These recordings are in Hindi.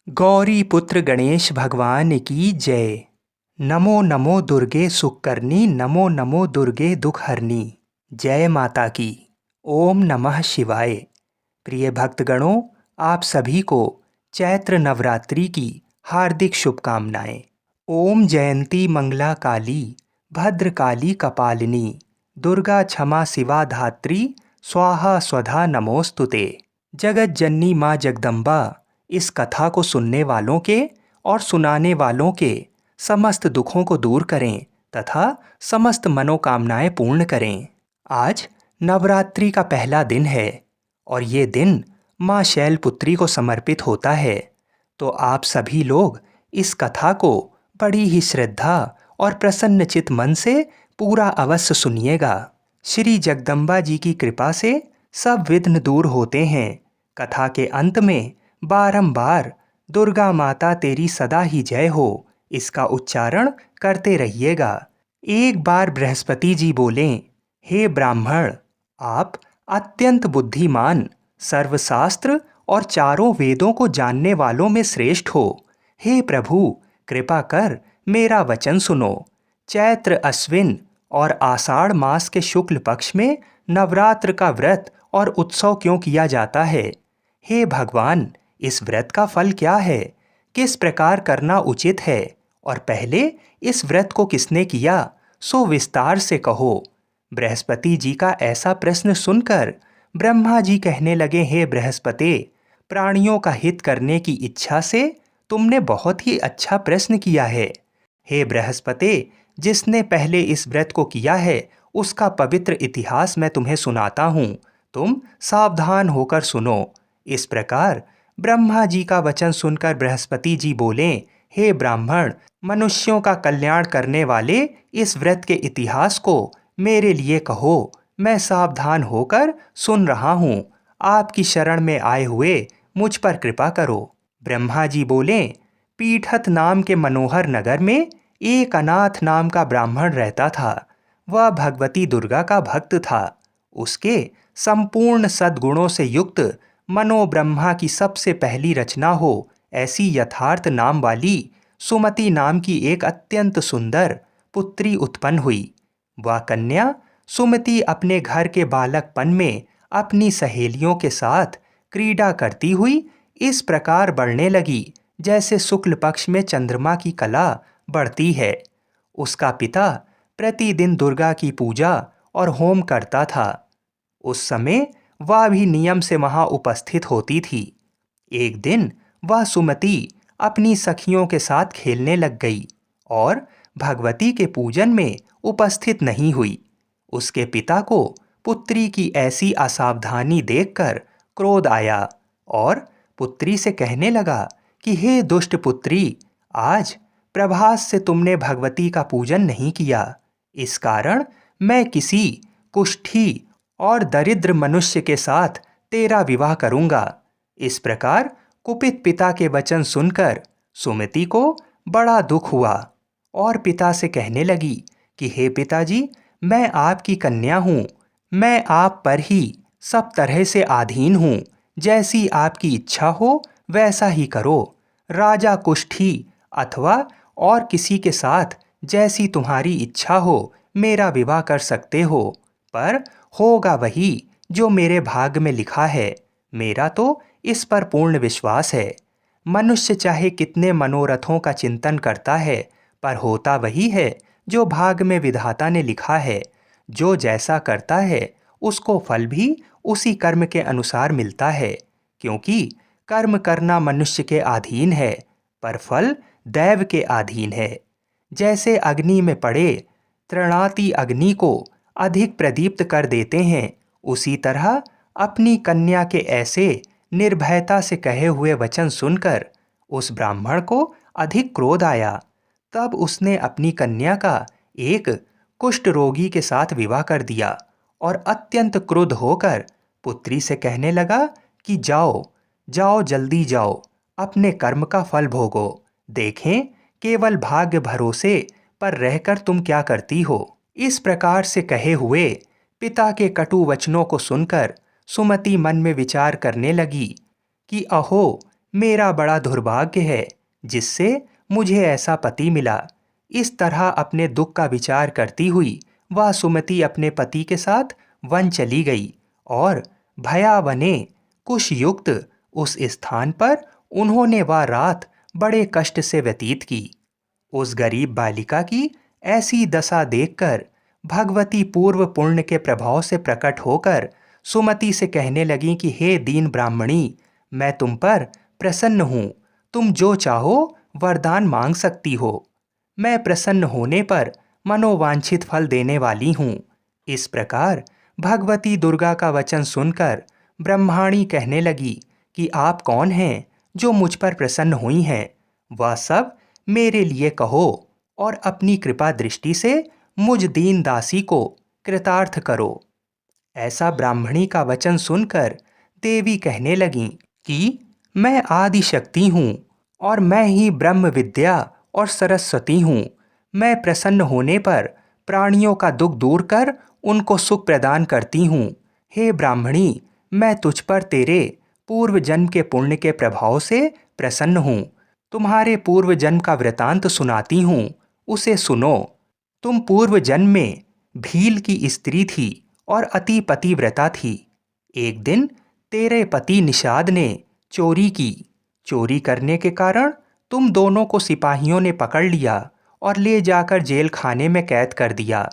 गौरी पुत्र गणेश भगवान की जय। नमो नमो दुर्गे सुकर्णी, नमो नमो दुर्गे दुखहरणी। जय माता की। ओम नमः शिवाय। प्रिय भक्तगणों, आप सभी को चैत्र नवरात्रि की हार्दिक शुभकामनाएं। ओम जयंती मंगला काली, भद्रकाली कपालिनी, दुर्गा क्षमा शिवा धात्री, स्वाहा स्वधा नमोस्तुते। जगत जननी माँ जगदम्बा इस कथा को सुनने वालों के और सुनाने वालों के समस्त दुखों को दूर करें तथा समस्त मनोकामनाएं पूर्ण करें। आज नवरात्रि का पहला दिन है और ये दिन माँ शैलपुत्री को समर्पित होता है। तो आप सभी लोग इस कथा को बड़ी ही श्रद्धा और प्रसन्नचित मन से पूरा अवश्य सुनिएगा। श्री जगदम्बा जी की कृपा से सब विघ्न दूर होते हैं। कथा के अंत में बारंबार दुर्गा माता तेरी सदा ही जय हो इसका उच्चारण करते रहिएगा। एक बार बृहस्पति जी बोले, हे ब्राह्मण, आप अत्यंत बुद्धिमान, सर्वशास्त्र और चारों वेदों को जानने वालों में श्रेष्ठ हो। हे प्रभु, कृपा कर मेरा वचन सुनो। चैत्र अश्विन और आषाढ़ मास के शुक्ल पक्ष में नवरात्र का व्रत और उत्सव क्यों किया जाता है? हे भगवान, इस व्रत का फल क्या है? किस प्रकार करना उचित है? और पहले इस व्रत को किसने किया, सो विस्तार से कहो। बृहस्पति जी का ऐसा प्रश्न सुनकर ब्रह्मा जी कहने लगे, हे बृहस्पति, प्राणियों का हित करने की इच्छा से तुमने बहुत ही अच्छा प्रश्न किया है। हे बृहस्पति, जिसने पहले इस व्रत को किया है उसका पवित्र इतिहास मैं तुम्हें सुनाता हूँ, तुम सावधान होकर सुनो। इस प्रकार ब्रह्मा जी का वचन सुनकर बृहस्पति जी बोले, हे ब्राह्मण, मनुष्यों का कल्याण करने वाले इस व्रत के इतिहास को मेरे लिए कहो। मैं सावधान होकर सुन रहा हूँ। आपकी शरण में आए हुए मुझ पर कृपा करो। ब्रह्मा जी बोले, पीठत नाम के मनोहर नगर में एक अनाथ नाम का ब्राह्मण रहता था। वह भगवती दुर्गा का भक्त था। उसके संपूर्ण सद्गुणों से युक्त मनो ब्रह्मा की सबसे पहली रचना हो ऐसी यथार्थ नाम वाली सुमति नाम की एक अत्यंत सुंदर पुत्री उत्पन्न हुई। वह कन्या सुमति अपने घर के बालकपन में अपनी सहेलियों के साथ क्रीड़ा करती हुई इस प्रकार बढ़ने लगी जैसे शुक्ल पक्ष में चंद्रमा की कला बढ़ती है। उसका पिता प्रतिदिन दुर्गा की पूजा और होम करता था। उस समय वह भी नियम से वहां उपस्थित होती थी। एक दिन वह सुमति अपनी सखियों के साथ खेलने लग गई और भगवती के पूजन में उपस्थित नहीं हुई। उसके पिता को पुत्री की ऐसी असावधानी देखकर क्रोध आया और पुत्री से कहने लगा कि हे दुष्ट पुत्री, आज प्रभास से तुमने भगवती का पूजन नहीं किया। इस कारण मैं किसी कुष्ठी और दरिद्र मनुष्य के साथ तेरा विवाह करूंगा। इस प्रकार कुपित पिता के वचन सुनकर सुमति को बड़ा दुख हुआ और पिता से कहने लगी कि हे पिताजी, मैं आपकी कन्या हूँ। मैं आप पर ही सब तरह से अधीन हूँ। जैसी आपकी इच्छा हो वैसा ही करो। राजा कुष्ठी अथवा और किसी के साथ जैसी तुम्हारी इच्छा हो मेरा विवाह कर सकते हो, पर होगा वही जो मेरे भाग्य में लिखा है। मेरा तो इस पर पूर्ण विश्वास है। मनुष्य चाहे कितने मनोरथों का चिंतन करता है, पर होता वही है जो भाग्य में विधाता ने लिखा है। जो जैसा करता है उसको फल भी उसी कर्म के अनुसार मिलता है, क्योंकि कर्म करना मनुष्य के अधीन है पर फल दैव के अधीन है। जैसे अग्नि में पड़े तृणाती अग्नि को अधिक प्रदीप्त कर देते हैं, उसी तरह अपनी कन्या के ऐसे निर्भयता से कहे हुए वचन सुनकर उस ब्राह्मण को अधिक क्रोध आया। तब उसने अपनी कन्या का एक कुष्ठ रोगी के साथ विवाह कर दिया और अत्यंत क्रुद्ध होकर पुत्री से कहने लगा कि जाओ जाओ, जल्दी जाओ, अपने कर्म का फल भोगो। देखें केवल भाग्य भरोसे पर रहकर तुम क्या करती हो। इस प्रकार से कहे हुए पिता के कटु वचनों को सुनकर सुमति मन में विचार करने लगी कि अहो, मेरा बड़ा दुर्भाग्य है जिससे मुझे ऐसा पति मिला। इस तरह अपने दुख का विचार करती हुई वह सुमति अपने पति के साथ वन चली गई और भयावने कुशयुक्त उस स्थान पर उन्होंने वह रात बड़े कष्ट से व्यतीत की। उस गरीब बालिका की ऐसी दशा देखकर भगवती पूर्व पुण्य के प्रभाव से प्रकट होकर सुमति से कहने लगी कि हे दीन ब्राह्मणी, मैं तुम पर प्रसन्न हूँ। तुम जो चाहो वरदान मांग सकती हो। मैं प्रसन्न होने पर मनोवांछित फल देने वाली हूँ। इस प्रकार भगवती दुर्गा का वचन सुनकर ब्रह्माणी कहने लगी कि आप कौन हैं जो मुझ पर प्रसन्न हुई हैं? वह सब मेरे लिए कहो और अपनी कृपा दृष्टि से मुझ दीन दासी को कृतार्थ करो। ऐसा ब्राह्मणी का वचन सुनकर देवी कहने लगीं कि मैं आदि शक्ति हूँ और मैं ही ब्रह्म विद्या और सरस्वती हूँ। मैं प्रसन्न होने पर प्राणियों का दुख दूर कर उनको सुख प्रदान करती हूँ। हे ब्राह्मणी, मैं तुझ पर तेरे पूर्व जन्म के पुण्य के प्रभाव से प्रसन्न हूँ। तुम्हारे पूर्व जन्म का वृतांत सुनाती हूँ, उसे सुनो। तुम पूर्व जन्म में भील की स्त्री थी और अति पतिव्रता थी। एक दिन तेरे पति निषाद ने चोरी की। चोरी करने के कारण तुम दोनों को सिपाहियों ने पकड़ लिया और ले जाकर जेल खाने में कैद कर दिया।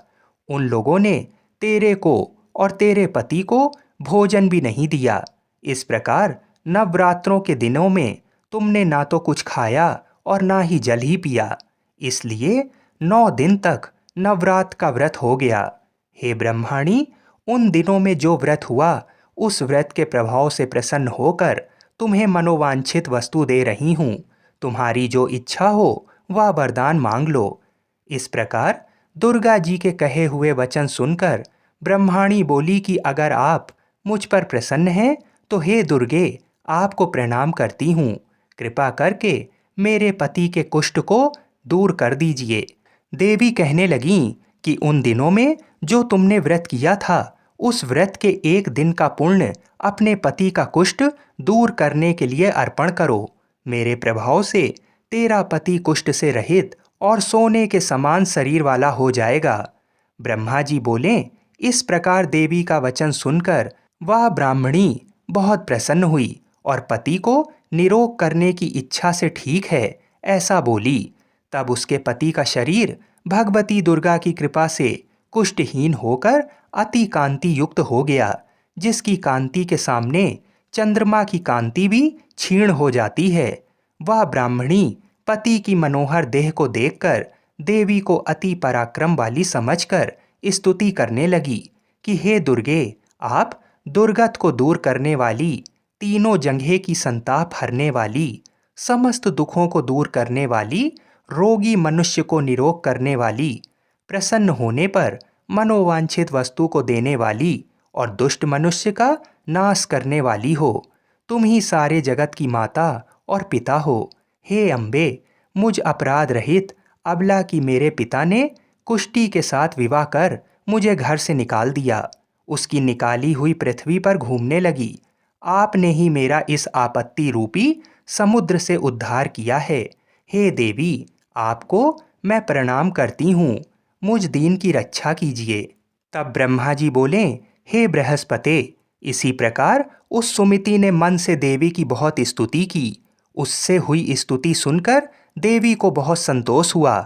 उन लोगों ने तेरे को और तेरे पति को भोजन भी नहीं दिया। इस प्रकार नवरात्रों के दिनों में तुमने ना तो कुछ खाया और ना ही जल ही पिया। इसलिए 9 दिन तक नवरात्र का व्रत हो गया। हे ब्रह्माणी, उन दिनों में जो व्रत हुआ उस व्रत के प्रभाव से प्रसन्न होकर तुम्हें मनोवांछित वस्तु दे रही हूँ। तुम्हारी जो इच्छा हो वह वरदान मांग लो। इस प्रकार दुर्गा जी के कहे हुए वचन सुनकर ब्रह्माणी बोली कि अगर आप मुझ पर प्रसन्न हैं तो हे दुर्गे, आपको प्रणाम करती हूँ। कृपा करके मेरे पति के कुष्ठ को दूर कर दीजिए। देवी कहने लगीं कि उन दिनों में जो तुमने व्रत किया था उस व्रत के एक दिन का पुण्य अपने पति का कुष्ठ दूर करने के लिए अर्पण करो। मेरे प्रभाव से तेरा पति कुष्ठ से रहित और सोने के समान शरीर वाला हो जाएगा। ब्रह्मा जी बोले। इस प्रकार देवी का वचन सुनकर वह ब्राह्मणी बहुत प्रसन्न हुई और पति को निरोग करने की इच्छा से ठीक है ऐसा बोली। तब उसके पति का शरीर भगवती दुर्गा की कृपा से कुष्ठहीन होकर अति कांति युक्त हो गया, जिसकी कांति के सामने चंद्रमा की कांति भी क्षीण हो जाती है। वह ब्राह्मणी पति की मनोहर देह को देखकर देवी को अति पराक्रम वाली समझकर स्तुति करने लगी कि हे दुर्गे, आप दुर्गत को दूर करने वाली, तीनों जंघे की संताप हरने वाली, समस्त दुखों को दूर करने वाली, रोगी मनुष्य को निरोग करने वाली, प्रसन्न होने पर मनोवांछित वस्तु को देने वाली और दुष्ट मनुष्य का नाश करने वाली हो। तुम ही सारे जगत की माता और पिता हो। हे अम्बे, मुझ अपराध रहित अबला की मेरे पिता ने कुष्ठी के साथ विवाह कर मुझे घर से निकाल दिया। उसकी निकाली हुई पृथ्वी पर घूमने लगी। आपने ही मेरा इस आपत्ति रूपी समुद्र से उद्धार किया है। हे देवी, आपको मैं प्रणाम करती हूँ। मुझ दीन की रक्षा कीजिए। तब ब्रह्मा जी बोले, हे बृहस्पते, इसी प्रकार उस सुमिति ने मन से देवी की बहुत स्तुति की। उससे हुई स्तुति सुनकर देवी को बहुत संतोष हुआ।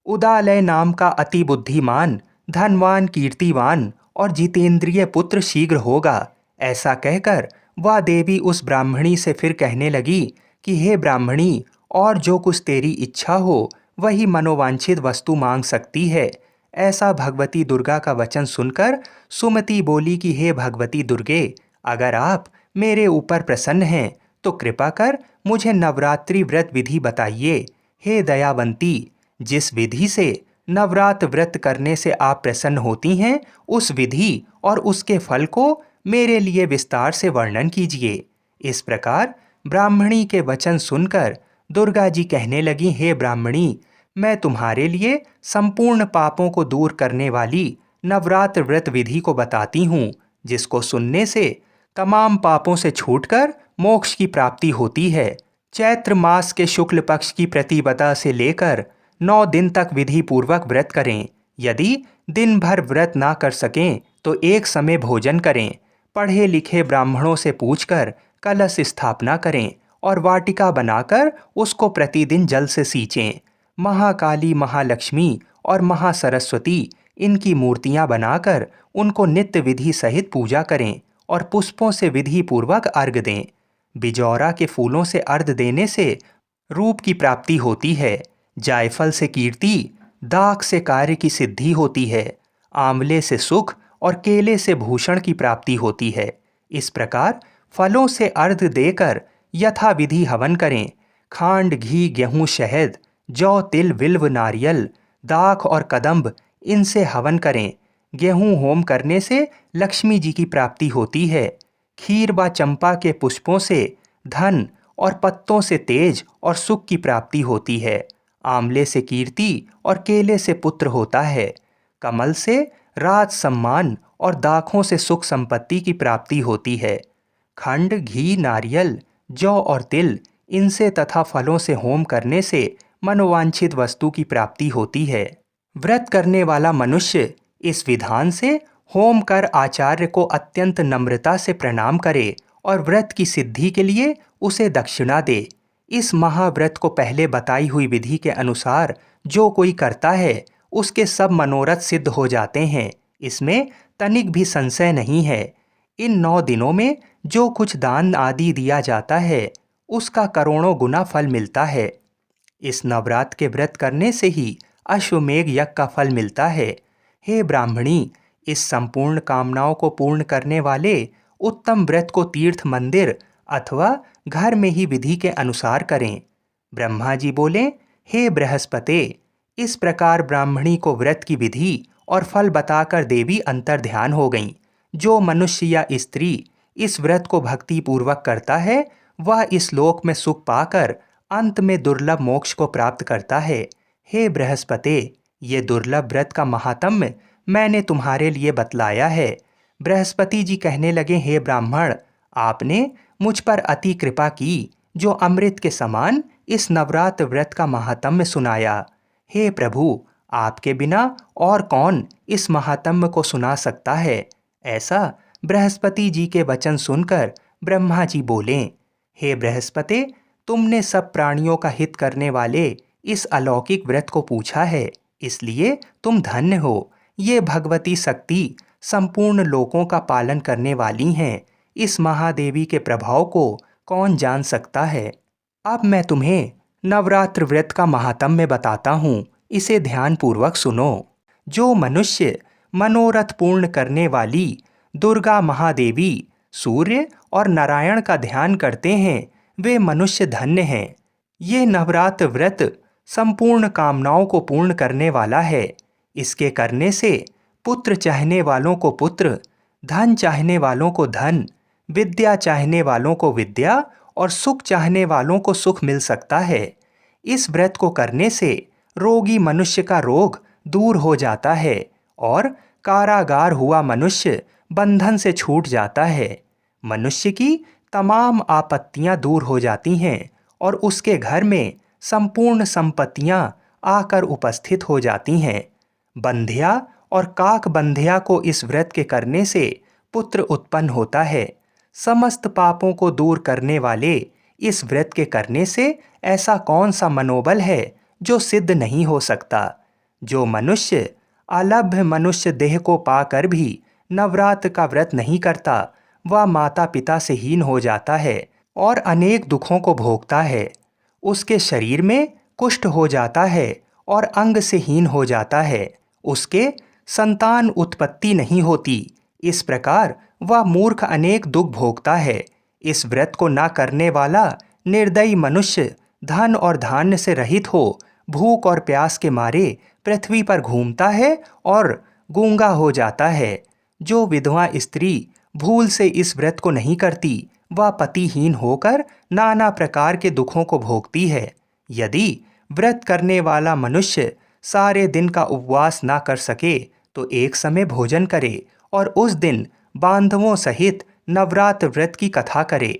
उदालय नाम का अति बुद्धिमान, धनवान, कीर्तिवान और जितेंद्रिय पुत्र शीघ्र होगा, ऐसा कहकर वह देवी उस ब्राह्मणी से फिर कहने लगी कि हे ब्राह्मणी, और जो कुछ तेरी इच्छा हो वही मनोवांछित वस्तु मांग सकती है। ऐसा भगवती दुर्गा का वचन सुनकर सुमति बोली कि हे भगवती दुर्गे, अगर आप मेरे ऊपर प्रसन्न हैं तो कृपा कर मुझे नवरात्रि व्रत विधि बताइए। हे दयावंती, जिस विधि से नवरात्र व्रत करने से आप प्रसन्न होती हैं उस विधि और उसके फल को मेरे लिए विस्तार से वर्णन कीजिए। इस प्रकार ब्राह्मणी के वचन सुनकर दुर्गा जी कहने लगी, हे ब्राह्मणी, मैं तुम्हारे लिए संपूर्ण पापों को दूर करने वाली नवरात्र व्रत विधि को बताती हूँ, जिसको सुनने से तमाम पापों से छूटकर मोक्ष की प्राप्ति होती है। चैत्र मास के शुक्ल पक्ष की प्रतिपदा से लेकर 9 दिन तक विधि पूर्वक व्रत करें। यदि दिन भर व्रत ना कर सकें तो एक समय भोजन करें। पढ़े लिखे ब्राह्मणों से पूछकर कलश स्थापना करें और वाटिका बनाकर उसको प्रतिदिन जल से सींचें। महाकाली, महालक्ष्मी और महासरस्वती इनकी मूर्तियां बनाकर उनको नित्य विधि सहित पूजा करें और पुष्पों से विधि पूर्वक अर्घ दें। बिजौरा के फूलों से अर्घ देने से रूप की प्राप्ति होती है। जायफल से कीर्ति, दाख से कार्य की सिद्धि होती है। आंवले से सुख और केले से भूषण की प्राप्ति होती है। इस प्रकार फलों से अर्घ देकर यथाविधि हवन करें। खांड, घी, गेहूं, शहद, जौ, तिल, बिल्व, नारियल, दाख और कदम्ब इनसे हवन करें। गेहूं होम करने से लक्ष्मी जी की प्राप्ति होती है। खीर व चंपा के पुष्पों से धन और पत्तों से तेज और सुख की प्राप्ति होती है। आंवले से कीर्ति और केले से पुत्र होता है। कमल से राज सम्मान और दाखों से सुख संपत्ति की प्राप्ति होती है। खंड, घी, नारियल, जौ और तिल इनसे तथा फलों से होम करने से मनोवांछित वस्तु की प्राप्ति होती है। व्रत करने वाला मनुष्य इस विधान से होम कर आचार्य को अत्यंत नम्रता से प्रणाम करे और व्रत की सिद्धि के लिए उसे दक्षिणा दे। इस महाव्रत को पहले बताई हुई विधि के अनुसार जो कोई करता है उसके सब मनोरथ सिद्ध हो जाते हैं। इसमें तनिक भी संशय नहीं है। इन 9 दिनों में जो कुछ दान आदि दिया जाता है उसका करोड़ों गुना फल मिलता है। इस नवरात्र के व्रत करने से ही अश्वमेघ यज्ञ का फल मिलता है। हे ब्राह्मणी, इस संपूर्ण कामनाओं को पूर्ण करने वाले उत्तम व्रत को तीर्थ, मंदिर अथवा घर में ही विधि के अनुसार करें। ब्रह्मा जी बोले, हे बृहस्पते, इस प्रकार ब्राह्मणी को व्रत की विधि और फल बताकर देवी अंतर्ध्यान हो गईं। जो मनुष्य या स्त्री इस व्रत को भक्ति पूर्वक करता है वह इस लोक में सुख पाकर अंत में दुर्लभ मोक्ष को प्राप्त करता है। हे बृहस्पते, ये दुर्लभ व्रत का महात्म्य मैंने तुम्हारे लिए बतलाया है। बृहस्पति जी कहने लगे, हे ब्राह्मण, आपने मुझ पर अति कृपा की जो अमृत के समान इस नवरात्र व्रत का महात्म्य सुनाया। हे प्रभु, आपके बिना और कौन इस महात्म्य को सुना सकता है। ऐसा बृहस्पति जी के वचन सुनकर ब्रह्मा जी बोले, हे बृहस्पति, तुमने सब प्राणियों का हित करने वाले इस अलौकिक व्रत को पूछा है, इसलिए तुम धन्य हो। ये भगवती शक्ति संपूर्ण लोकों का पालन करने वाली हैं। इस महादेवी के प्रभाव को कौन जान सकता है। अब मैं तुम्हें नवरात्र व्रत का महात्म्य बताता हूँ, इसे ध्यानपूर्वक सुनो। जो मनुष्य मनोरथ पूर्ण करने वाली दुर्गा महादेवी, सूर्य और नारायण का ध्यान करते हैं वे मनुष्य धन्य हैं। ये नवरात्र व्रत संपूर्ण कामनाओं को पूर्ण करने वाला है। इसके करने से पुत्र चाहने वालों को पुत्र, धन चाहने वालों को धन, विद्या चाहने वालों को विद्या और सुख चाहने वालों को सुख मिल सकता है। इस व्रत को करने से रोगी मनुष्य का रोग दूर हो जाता है और कारागार हुआ मनुष्य बंधन से छूट जाता है। मनुष्य की तमाम आपत्तियां दूर हो जाती हैं और उसके घर में संपूर्ण संपत्तियां आकर उपस्थित हो जाती हैं। बंध्या और काक बंध्या को इस व्रत के करने से पुत्र उत्पन्न होता है। समस्त पापों को दूर करने वाले इस व्रत के करने से ऐसा कौन सा मनोबल है जो सिद्ध नहीं हो सकता। जो मनुष्य अलभ्य मनुष्य देह को पाकर भी नवरात्र का व्रत नहीं करता वह माता पिता से हीन हो जाता है और अनेक दुखों को भोगता है। उसके शरीर में कुष्ठ हो जाता है और अंग से हीन हो जाता है। उसके संतान उत्पत्ति नहीं होती। इस प्रकार वह मूर्ख अनेक दुख भोगता है। इस व्रत को न करने वाला निर्दयी मनुष्य धन और धान्य से रहित हो भूख और प्यास के मारे पृथ्वी पर घूमता है और गूंगा हो जाता है। जो विधवा स्त्री भूल से इस व्रत को नहीं करती वह पतिहीन होकर नाना प्रकार के दुखों को भोगती है। यदि व्रत करने वाला मनुष्य सारे दिन का उपवास ना कर सके तो एक समय भोजन करे और उस दिन बांधवों सहित नवरात्र व्रत की कथा करे।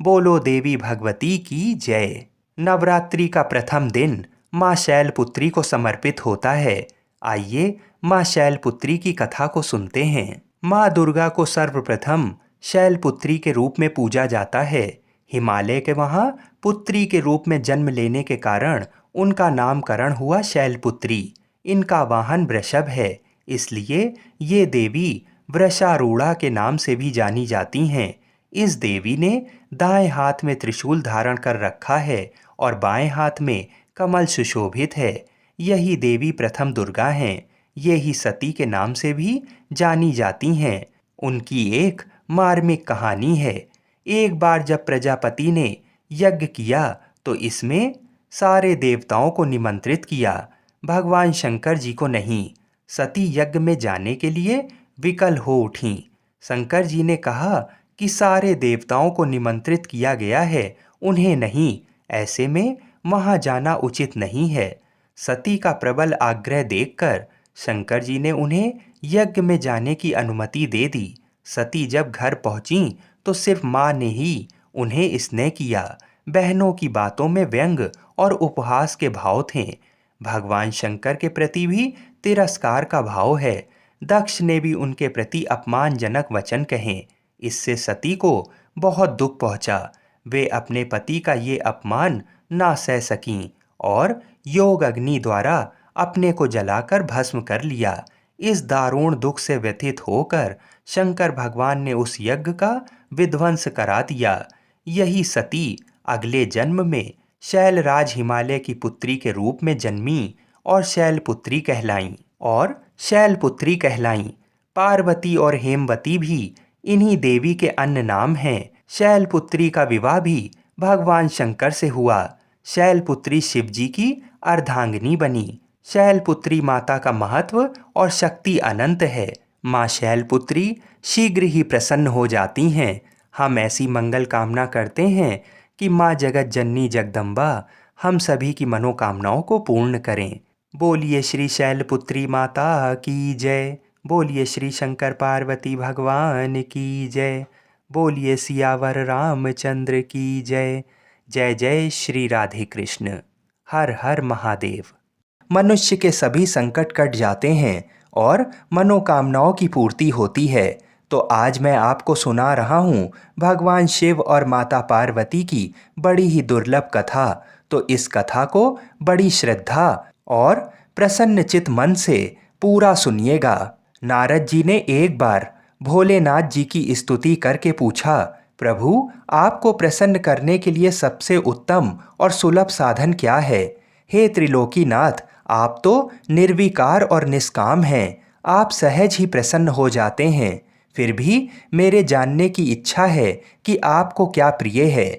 बोलो देवी भगवती की जय। नवरात्रि का प्रथम दिन माँ शैलपुत्री को समर्पित होता है। आइए माँ शैलपुत्री की कथा को सुनते हैं। माँ दुर्गा को सर्वप्रथम शैलपुत्री के रूप में पूजा जाता है। हिमालय के वहाँ पुत्री के रूप में जन्म लेने के कारण उनका नामकरण हुआ शैलपुत्री। इनका वाहन वृषभ है, इसलिए ये देवी वृषारूढ़ा के नाम से भी जानी जाती हैं। इस देवी ने दाएं हाथ में त्रिशूल धारण कर रखा है और बाएं हाथ में कमल सुशोभित है। यही देवी प्रथम दुर्गा हैं। ये ही सती के नाम से भी जानी जाती हैं। उनकी एक मार्मिक कहानी है। एक बार जब प्रजापति ने यज्ञ किया तो इसमें सारे देवताओं को निमंत्रित किया, भगवान शंकर जी को नहीं। सती यज्ञ में जाने के लिए विकल हो उठीं। शंकर जी ने कहा कि सारे देवताओं को निमंत्रित किया गया है, उन्हें नहीं, ऐसे में वहाँ जाना उचित नहीं है। सती का प्रबल आग्रह देखकर शंकर जी ने उन्हें यज्ञ में जाने की अनुमति दे दी। सती जब घर पहुंची तो सिर्फ माँ ने ही उन्हें स्नेह किया। बहनों की बातों में व्यंग और उपहास के भाव थे। भगवान शंकर के प्रति भी तिरस्कार का भाव है। दक्ष ने भी उनके प्रति अपमानजनक वचन कहे। इससे सती को बहुत दुख पहुंचा। वे अपने पति का ये अपमान ना सह सकीं और योग अग्नि द्वारा अपने को जलाकर भस्म कर लिया। इस दारुण दुख से व्यथित होकर शंकर भगवान ने उस यज्ञ का विध्वंस करा दिया। यही सती अगले जन्म में शैलराज हिमालय की पुत्री के रूप में जन्मी और शैलपुत्री कहलाईं। पार्वती और हेमवती भी इन्हीं देवी के अन्य नाम हैं। शैलपुत्री का विवाह भी भगवान शंकर से हुआ। शैलपुत्री शिवजी की अर्धांगिनी बनी। शैलपुत्री माता का महत्व और शक्ति अनंत है। माँ शैलपुत्री शीघ्र ही प्रसन्न हो जाती हैं। हम ऐसी मंगल कामना करते हैं कि माँ जगत जननी जगदम्बा हम सभी की मनोकामनाओं को पूर्ण करें। बोलिए श्री शैलपुत्री माता की जय। बोलिए श्री शंकर पार्वती भगवान की जय। बोलिए सियावर रामचंद्र की जय। जय जय श्री राधे कृष्ण। हर हर महादेव। मनुष्य के सभी संकट कट जाते हैं और मनोकामनाओं की पूर्ति होती है। तो आज मैं आपको सुना रहा हूँ भगवान शिव और माता पार्वती की बड़ी ही दुर्लभ कथा। तो इस कथा को बड़ी श्रद्धा और प्रसन्नचित मन से पूरा सुनिएगा। नारद जी ने एक बार भोलेनाथ जी की स्तुति करके पूछा, प्रभु आपको प्रसन्न करने के लिए सबसे उत्तम और सुलभ साधन क्या है? हे त्रिलोकीनाथ, आप तो निर्विकार और निष्काम हैं। आप सहज ही प्रसन्न हो जाते हैं। फिर भी मेरे जानने की इच्छा है कि आपको क्या प्रिय है।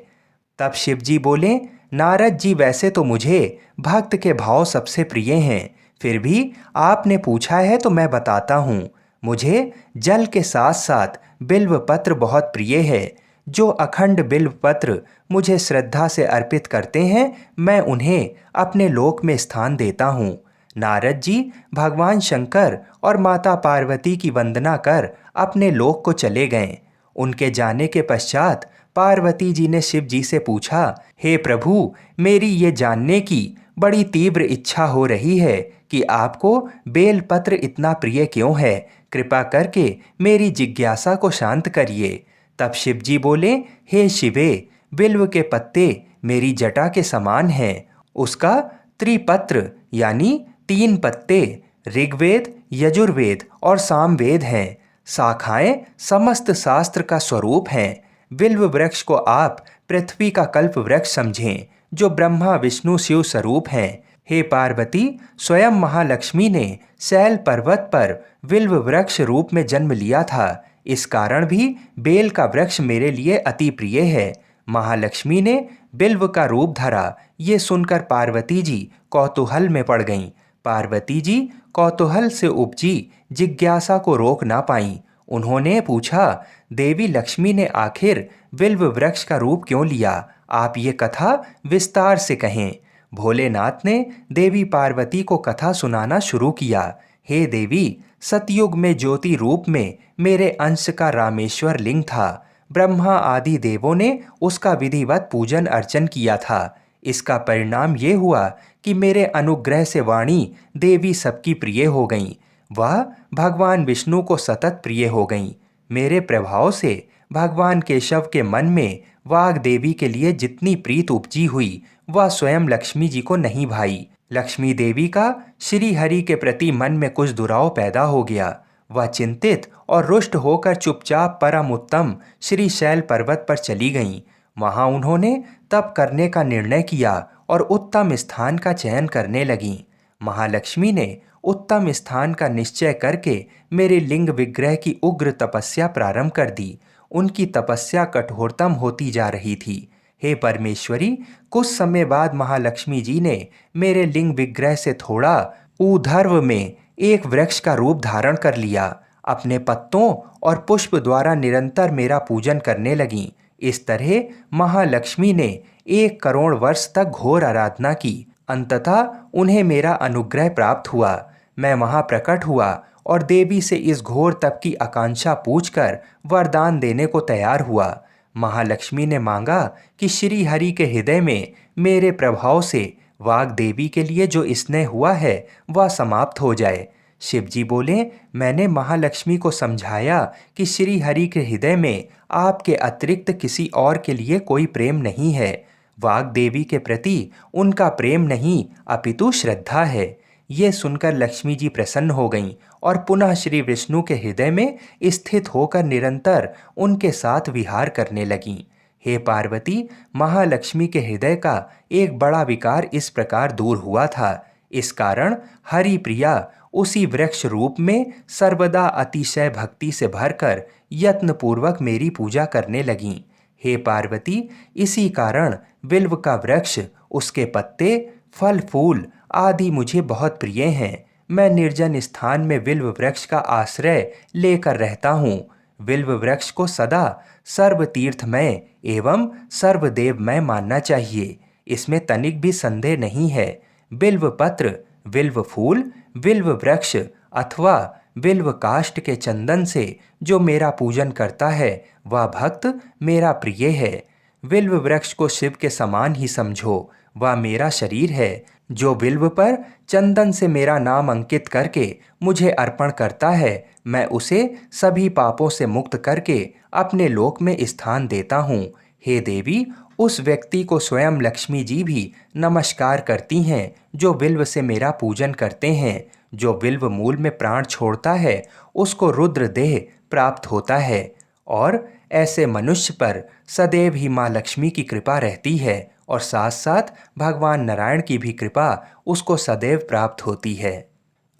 तब शिवजी बोले, नारद जी वैसे तो मुझे भक्त के भाव सबसे प्रिय हैं, फिर भी आपने पूछा है तो मैं बताता हूँ। मुझे जल के साथ साथ बिल्व पत्र बहुत प्रिय है। जो अखंड बिल्व पत्र मुझे श्रद्धा से अर्पित करते हैं, मैं उन्हें अपने लोक में स्थान देता हूँ। नारद जी भगवान शंकर और माता पार्वती की वंदना कर अपने लोक को चले गए। उनके जाने के पश्चात पार्वती जी ने शिव जी से पूछा, हे प्रभु, मेरी ये जानने की बड़ी तीव्र इच्छा हो रही है कि आपको बेलपत्र इतना प्रिय क्यों है। कृपा करके मेरी जिज्ञासा को शांत करिए। तब शिव जी बोले, हे शिवे, बिल्व के पत्ते मेरी जटा के समान हैं। उसका त्रिपत्र यानी 3 पत्ते ऋग्वेद, यजुर्वेद और सामवेद हैं। शाखाएं समस्त शास्त्र का स्वरूप हैं। बिल्व वृक्ष को आप पृथ्वी का कल्प वृक्ष समझें, जो ब्रह्मा विष्णु शिव स्वरूप हैं। हे पार्वती, स्वयं महालक्ष्मी ने शैल पर्वत पर बिल्व वृक्ष रूप में जन्म लिया था। इस कारण भी बेल का वृक्ष मेरे लिए अति प्रिय है। महालक्ष्मी ने बिल्व का रूप धरा। ये सुनकर पार्वती जी कौतूहल में पड़ गईं। पार्वती जी कौतूहल से उपजी जिज्ञासा को रोक ना पाईं। उन्होंने पूछा, देवी लक्ष्मी ने आखिर बिल्व वृक्ष का रूप क्यों लिया? आप ये कथा विस्तार से कहें। भोलेनाथ ने देवी पार्वती को कथा सुनाना शुरू किया। हे देवी, सतयुग में ज्योति रूप में मेरे अंश का रामेश्वर लिंग था। ब्रह्मा आदि देवों ने उसका विधिवत पूजन अर्चन किया था। इसका परिणाम ये हुआ कि मेरे अनुग्रह से वाणी देवी सबकी प्रिय हो गईं। वह भगवान विष्णु को सतत प्रिय हो गईं। मेरे प्रभाव से भगवान केशव के मन में वाग देवी के लिए जितनी प्रीत उपजी हुई वह स्वयं लक्ष्मी जी को नहीं भाई। लक्ष्मी देवी का श्री हरि के प्रति मन में कुछ दुराव पैदा हो गया। वह चिंतित और रुष्ट होकर चुपचाप परम उत्तम श्री शैल पर्वत पर चली गईं। वहां उन्होंने तप करने का निर्णय किया और उत्तम स्थान का चयन करने लगीं। महालक्ष्मी ने उत्तम स्थान का निश्चय करके मेरे लिंग विग्रह की उग्र तपस्या प्रारंभ कर दी। उनकी तपस्या कठोरतम होती जा रही थी। हे परमेश्वरी, कुछ समय बाद महालक्ष्मी जी ने मेरे लिंग विग्रह से थोड़ा ऊर्ध्व में एक वृक्ष का रूप धारण कर लिया। अपने पत्तों और पुष्प द्वारा निरंतर मेरा पूजन करने लगीं। इस तरह महालक्ष्मी ने 1 करोड़ वर्ष तक घोर आराधना की। अंततः उन्हें मेरा अनुग्रह प्राप्त हुआ। मैं वहां प्रकट हुआ और देवी से इस घोर तप की आकांक्षा पूछकर वरदान देने को तैयार हुआ। महालक्ष्मी ने मांगा कि श्री हरि के हृदय में मेरे प्रभाव से वाग देवी के लिए जो स्नेह हुआ है वह समाप्त हो जाए। शिवजी बोले, मैंने महालक्ष्मी को समझाया कि श्री हरि के हृदय में आपके अतिरिक्त किसी और के लिए कोई प्रेम नहीं है। वाग देवी के प्रति उनका प्रेम नहीं अपितु श्रद्धा है। ये सुनकर लक्ष्मी जी प्रसन्न हो गईं और पुनः श्री विष्णु के हृदय में स्थित होकर निरंतर उनके साथ विहार करने लगीं। हे पार्वती, महालक्ष्मी के हृदय का एक बड़ा विकार इस प्रकार दूर हुआ था। इस कारण हरि प्रिया उसी वृक्ष रूप में सर्वदा अतिशय भक्ति से भरकर यत्नपूर्वक मेरी पूजा करने लगीं। हे पार्वती, इसी कारण बिल्व का वृक्ष, उसके पत्ते, फल फूल आदि मुझे बहुत प्रिय हैं। मैं निर्जन स्थान में बिल्व वृक्ष का आश्रय लेकर रहता हूँ। बिल्व वृक्ष को सदा सर्वतीर्थमय एवं सर्वदेवमय मानना चाहिए। इसमें तनिक भी संदेह नहीं है। बिल्व पत्र, बिल्व फूल, बिल्व वृक्ष अथवा बिल्व काष्ठ के चंदन से जो मेरा पूजन करता है वह भक्त मेरा प्रिय है। बिल्व वृक्ष को शिव के समान ही समझो। वह मेरा शरीर है। जो बिल्व पर चंदन से मेरा नाम अंकित करके मुझे अर्पण करता है, मैं उसे सभी पापों से मुक्त करके अपने लोक में स्थान देता हूँ। हे देवी, उस व्यक्ति को स्वयं लक्ष्मी जी भी नमस्कार करती हैं जो बिल्व से मेरा पूजन करते हैं। जो बिल्व मूल में प्राण छोड़ता है उसको रुद्र देह प्राप्त होता है और ऐसे मनुष्य पर सदैव ही माँ लक्ष्मी की कृपा रहती है और साथ साथ भगवान नारायण की भी कृपा उसको सदैव प्राप्त होती है।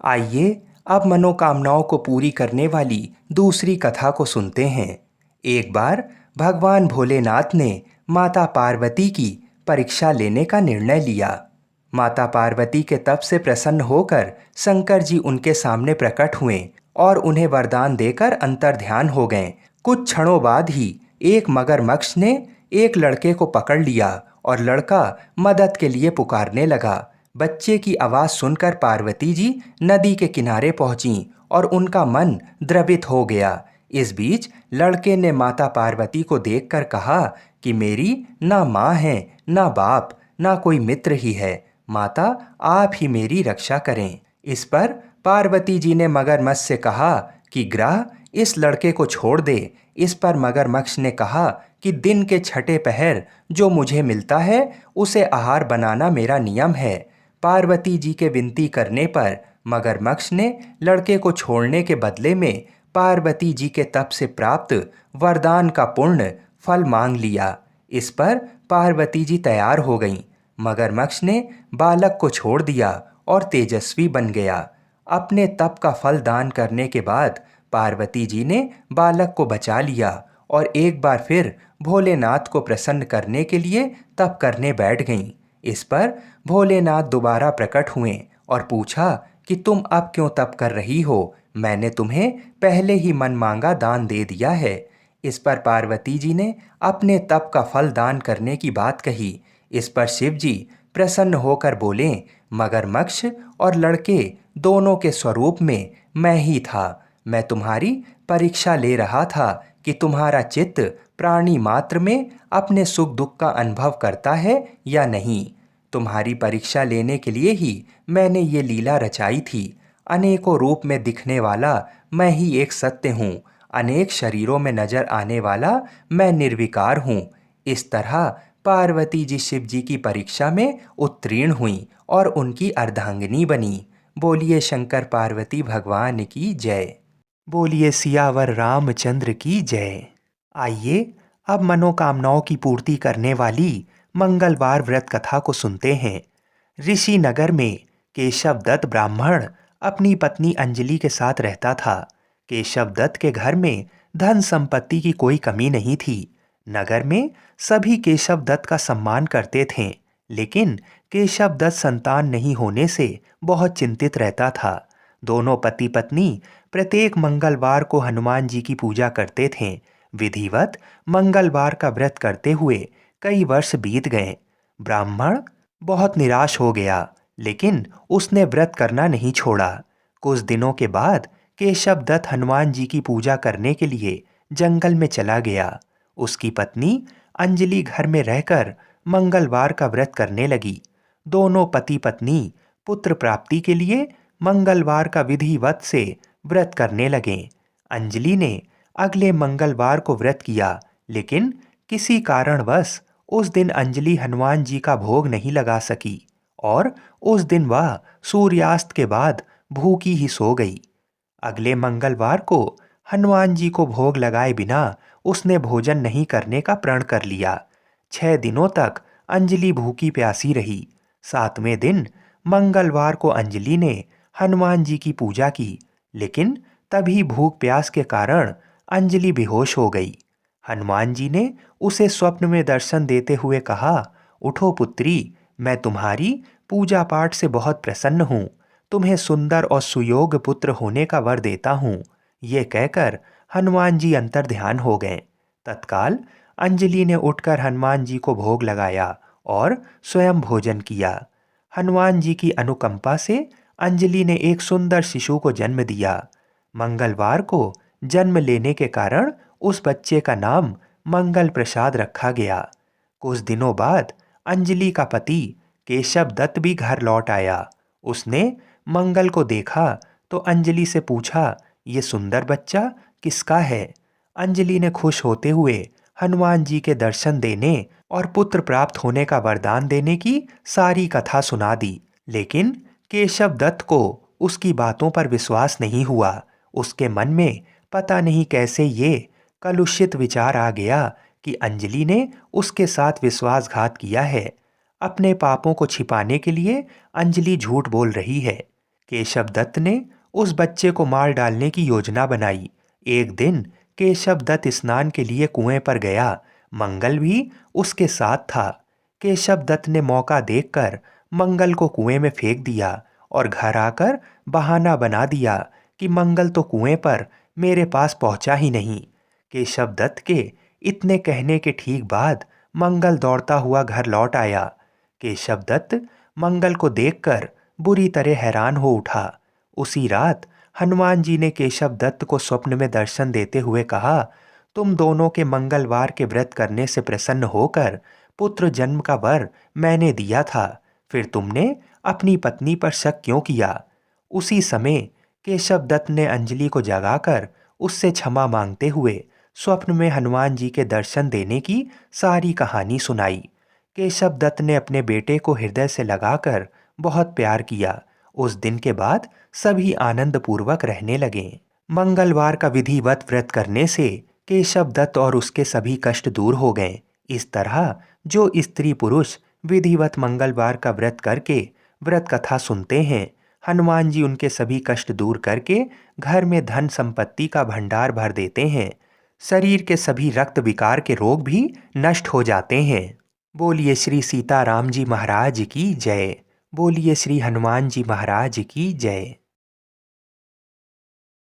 आइए अब मनोकामनाओं को पूरी करने वाली दूसरी कथा को सुनते हैं। एक बार भगवान भोलेनाथ ने माता पार्वती की परीक्षा लेने का निर्णय लिया। माता पार्वती के तप से प्रसन्न होकर शंकर जी उनके सामने प्रकट हुए और उन्हें वरदान देकर अंतर्ध्यान हो गए। कुछ क्षणों बाद ही एक मगरमच्छ ने एक लड़के को पकड़ लिया और लड़का मदद के लिए पुकारने लगा। बच्चे की आवाज़ सुनकर पार्वती जी नदी के किनारे पहुंचीं और उनका मन द्रवित हो गया। इस बीच लड़के ने माता पार्वती को देखकर कहा कि मेरी ना माँ है, ना बाप, ना कोई मित्र ही है। माता, आप ही मेरी रक्षा करें। इस पर पार्वती जी ने मगरमच्छ से कहा कि ग्रह इस लड़के को छोड़ दे। इस पर मगरमच्छ ने कहा कि दिन के छठे पहर जो मुझे मिलता है उसे आहार बनाना मेरा नियम है। पार्वती जी के विनती करने पर मगरमच्छ ने लड़के को छोड़ने के बदले में पार्वती जी के तप से प्राप्त वरदान का पूर्ण फल मांग लिया। इस पर पार्वती जी तैयार हो गईं। मगरमच्छ ने बालक को छोड़ दिया और तेजस्वी बन गया। अपने तप का फल दान करने के बाद पार्वती जी ने बालक को बचा लिया और एक बार फिर भोलेनाथ को प्रसन्न करने के लिए तप करने बैठ गईं। इस पर भोलेनाथ दोबारा प्रकट हुए और पूछा कि तुम अब क्यों तप कर रही हो? मैंने तुम्हें पहले ही मन मांगा दान दे दिया है। इस पर पार्वती जी ने अपने तप का फल दान करने की बात कही। इस पर शिव जी प्रसन्न होकर बोले, मगरमच्छ और लड़के दोनों के स्वरूप में मैं ही था। मैं तुम्हारी परीक्षा ले रहा था कि तुम्हारा चित्त प्राणी मात्र में अपने सुख दुख का अनुभव करता है या नहीं। तुम्हारी परीक्षा लेने के लिए ही मैंने ये लीला रचाई थी। अनेकों रूप में दिखने वाला मैं ही एक सत्य हूँ। अनेक शरीरों में नजर आने वाला मैं निर्विकार हूँ। इस तरह पार्वती जी शिव जी की परीक्षा में उत्तीर्ण हुई और उनकी अर्धांगिनी बनी। बोलिए शंकर पार्वती भगवान की जय। बोलिए सियावर रामचंद्र की जय। आइए अब मनोकामनाओं की पूर्ति करने वाली मंगलवार व्रत कथा को सुनते हैं। ऋषि नगर में केशव दत्त ब्राह्मण अपनी पत्नी अंजलि के साथ रहता था। केशव दत्त के घर में धन संपत्ति की कोई कमी नहीं थी। नगर में सभी केशव दत्त का सम्मान करते थे, लेकिन केशव दत्त संतान नहीं होने से बहुत चिंतित रहता था। दोनों पति पत्नी प्रत्येक मंगलवार को हनुमान जी की पूजा करते थे। विधिवत मंगलवार का व्रत करते हुए कई वर्ष बीत गए। ब्राह्मण बहुत निराश हो गया, लेकिन उसने व्रत करना नहीं छोड़ा। कुछ दिनों के बाद केशव दत्त हनुमान जी की पूजा करने के लिए जंगल में चला गया। उसकी पत्नी अंजलि घर में रहकर मंगलवार का व्रत करने लगी। दोनों पति पत्नी पुत्र प्राप्ति के लिए मंगलवार का विधिवत से व्रत करने लगे। अंजलि ने अगले मंगलवार को व्रत किया, लेकिन किसी कारणवश उस दिन अंजलि हनुमान जी का भोग नहीं लगा सकी और उस दिन वह सूर्यास्त के बाद भूखी ही सो गई। अगले मंगलवार को हनुमान जी को भोग लगाए बिना उसने भोजन नहीं करने का प्रण कर लिया। 6 दिनों तक अंजलि भूखी प्यासी रही। 7वें दिन मंगलवार को अंजलि ने हनुमान जी की पूजा की, लेकिन तभी भूख प्यास के कारण अंजलि बेहोश हो गई। हनुमान जी ने उसे स्वप्न में दर्शन देते हुए कहा, उठो पुत्री, मैं तुम्हारी पूजा पाठ से बहुत प्रसन्न हूँ। तुम्हें सुंदर और सुयोग्य पुत्र होने का वर देता हूँ। ये कहकर हनुमान जी अंतर्ध्यान हो गए। तत्काल अंजलि ने उठकर हनुमान जी को भोग लगाया और स्वयं भोजन किया। हनुमान जी की अनुकंपा से अंजलि ने एक सुंदर शिशु को जन्म दिया। मंगलवार को जन्म लेने के कारण उस बच्चे का नाम मंगल प्रसाद रखा गया। कुछ दिनों बाद अंजलि का पति केशव दत्त भी घर लौट आया। उसने मंगल को देखा तो अंजलि से पूछा, ये सुंदर बच्चा किसका है? अंजलि ने खुश होते हुए हनुमान जी के दर्शन देने और पुत्र प्राप्त होने का वरदान देने की सारी कथा सुना दी। लेकिन केशव दत्त को उसकी बातों पर विश्वास नहीं हुआ। उसके मन में पता नहीं कैसे ये कलुषित विचार आ गया कि अंजलि ने उसके साथ विश्वासघात किया है। अपने पापों को छिपाने के लिए अंजलि झूठ बोल रही है। केशव दत्त ने उस बच्चे को मार डालने की योजना बनाई। एक दिन केशव दत्त स्नान के लिए कुएं पर गया। मंगल भी उसके साथ था। केशव दत्त ने मौका देखकर मंगल को कुएं में फेंक दिया और घर आकर बहाना बना दिया कि मंगल तो कुएं पर मेरे पास पहुंचा ही नहीं। केशव दत्त के इतने कहने के ठीक बाद मंगल दौड़ता हुआ घर लौट आया। केशव दत्त मंगल को देखकर बुरी तरह हैरान हो उठा। उसी रात हनुमान जी ने केशव दत्त को स्वप्न में दर्शन देते हुए कहा, तुम दोनों के मंगलवार के व्रत करने से प्रसन्न होकर पुत्र जन्म का वर मैंने दिया था, फिर तुमने अपनी पत्नी पर शक क्यों किया? उसी समय केशव दत्त ने अंजलि को जगाकर उससे क्षमा मांगते हुए स्वप्न में हनुमान जी के दर्शन देने की सारी कहानी सुनाई। केशव दत्त ने अपने बेटे को हृदय से लगाकर बहुत प्यार किया। उस दिन के बाद सभी आनंद पूर्वक रहने लगे। मंगलवार का विधिवत व्रत करने से केशव दत्त और उसके सभी कष्ट दूर हो गए। इस तरह जो स्त्री पुरुष विधिवत मंगलवार का व्रत करके व्रत कथा सुनते हैं, हनुमान जी उनके सभी कष्ट दूर करके घर में धन संपत्ति का भंडार भर देते हैं। शरीर के सभी रक्त विकार के रोग भी नष्ट हो जाते हैं। बोलिए श्री सीताराम जी महाराज की जय। बोलिए श्री हनुमान जी महाराज की जय।